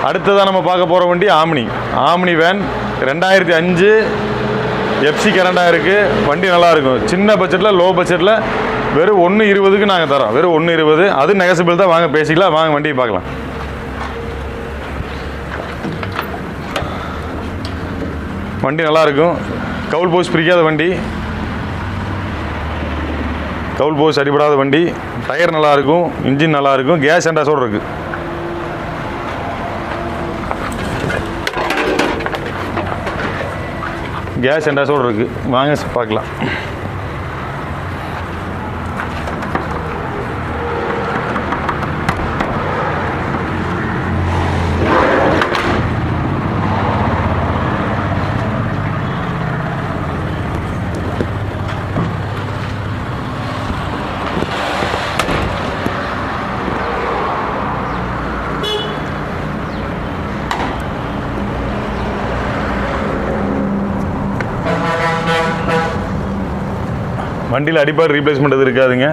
அடுத்ததாக நம்ம பார்க்க போகிற வண்டி ஆம்னி வேன் 2005 எஃப்சி கரண்டாக இருக்குது. வண்டி நல்லாயிருக்கும். சின்ன பட்ஜெட்டில் லோ பட்ஜெட்டில் வெறும் 1.20க்கு நாங்கள் தரோம். வெறும் 1.20. அது நெகசிபிள் தான். வாங்க பேசிக்கலாம். வாங்க வண்டியை பார்க்கலாம். வண்டி நல்லாயிருக்கும். கவுல் போஸ் பிரிக்காத வண்டி, கவுல் போஸ் அடிபடாத வண்டி. டயர் நல்லாயிருக்கும், இன்ஜின் நல்லாயிருக்கும், கேஸ் என்டாஸோடு இருக்குது. கேஸ் என்டாஸோடு இருக்குது. வாங்க பார்க்கலாம். வண்டியில் அடிப்பாடு ரீப்ளேஸ்மெண்ட் எது இருக்காதுங்க.